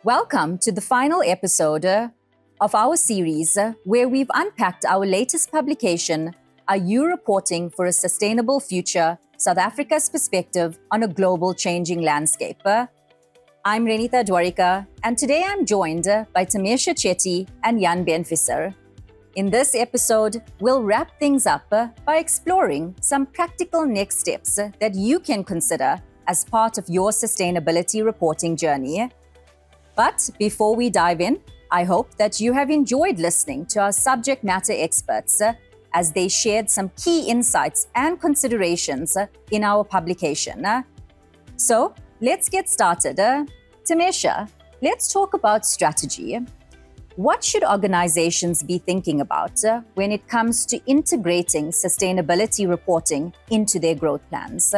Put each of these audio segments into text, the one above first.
Welcome to the final episode of our series where we've unpacked our latest publication, Are You Reporting for a Sustainable Future? South Africa's Perspective on a Global Changing Landscape. I'm Renita Dwarika, and today I'm joined by Tamesha Chetty and Jan Ben Visser. In this episode, we'll wrap things up by exploring some practical next steps that you can consider as part of your sustainability reporting journey. But before we dive in, I hope that you have enjoyed listening to our subject matter experts as they shared some key insights and considerations in our publication. So let's get started. Tamesha, let's talk about strategy. What should organizations be thinking about when it comes to integrating sustainability reporting into their growth plans?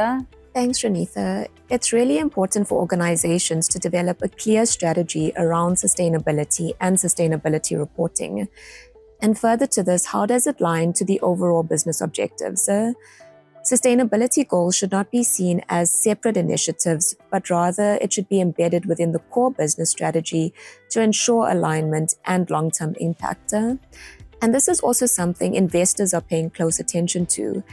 Thanks, Renita. It's really important for organizations to develop a clear strategy around sustainability and sustainability reporting. And further to this, how does it align to the overall business objectives? Sustainability goals should not be seen as separate initiatives, but rather it should be embedded within the core business strategy to ensure alignment and long-term impact. And this is also something investors are paying close attention to.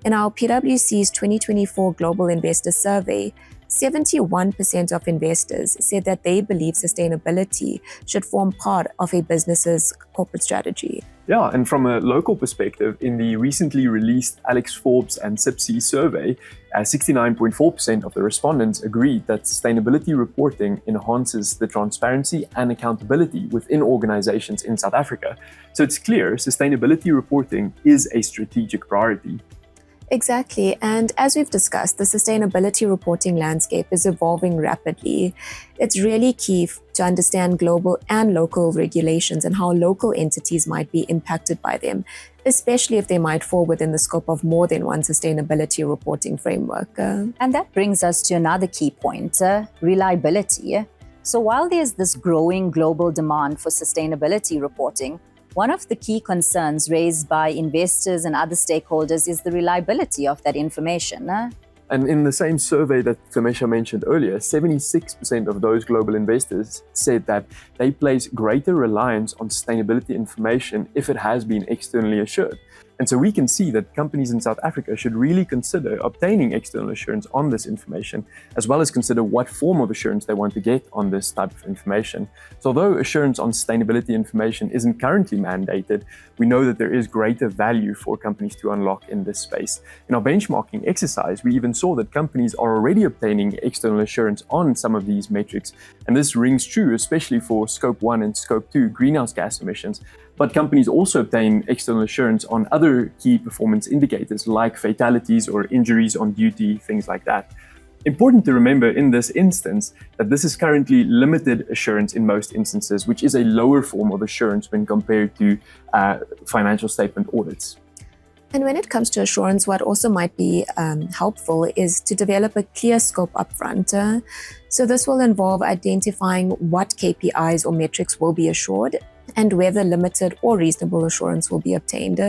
In our PwC's 2024 Global Investor Survey, 71% of investors said that they believe sustainability should form part of a business's corporate strategy. Yeah, and from a local perspective, in the recently released Alex Forbes and SIPC survey, 69.4% of the respondents agreed that sustainability reporting enhances the transparency and accountability within organizations in South Africa. So it's clear sustainability reporting is a strategic priority. Exactly. And as we've discussed, the sustainability reporting landscape is evolving rapidly. It's really key to understand global and local regulations and how local entities might be impacted by them, especially if they might fall within the scope of more than one sustainability reporting framework. And that brings us to another key point, reliability. So while there's this growing global demand for sustainability reporting, one of the key concerns raised by investors and other stakeholders is the reliability of that information. And in the same survey that Tamesha mentioned earlier, 76% of those global investors said that they place greater reliance on sustainability information if it has been externally assured. And so we can see that companies in South Africa should really consider obtaining external assurance on this information, as well as consider what form of assurance they want to get on this type of information. So although assurance on sustainability information isn't currently mandated, we know that there is greater value for companies to unlock in this space. In our benchmarking exercise, we even saw that companies are already obtaining external assurance on some of these metrics. And this rings true, especially for Scope 1 and Scope 2 greenhouse gas emissions. But companies also obtain external assurance on other key performance indicators like fatalities or injuries on duty, things like that. Important to remember in this instance that this is currently limited assurance in most instances, which is a lower form of assurance when compared to financial statement audits. And when it comes to assurance, what also might be helpful is to develop a clear scope upfront. So this will involve identifying what KPIs or metrics will be assured and whether limited or reasonable assurance will be obtained.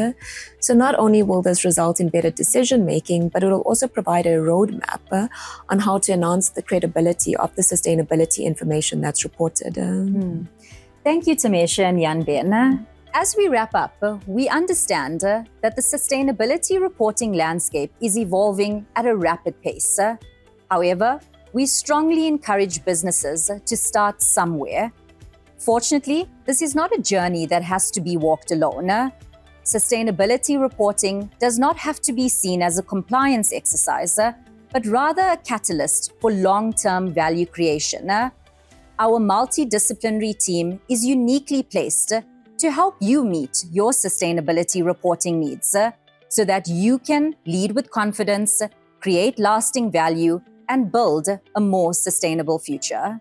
So not only will this result in better decision making, but it will also provide a roadmap on how to enhance the credibility of the sustainability information that's reported. Thank you, Tamesha and Jan Ben. As we wrap up, we understand that the sustainability reporting landscape is evolving at a rapid pace. However, we strongly encourage businesses to start somewhere. Fortunately, this is not a journey that has to be walked alone. Sustainability reporting does not have to be seen as a compliance exercise, but rather a catalyst for long-term value creation. Our multidisciplinary team is uniquely placed to help you meet your sustainability reporting needs so that you can lead with confidence, create lasting value, and build a more sustainable future.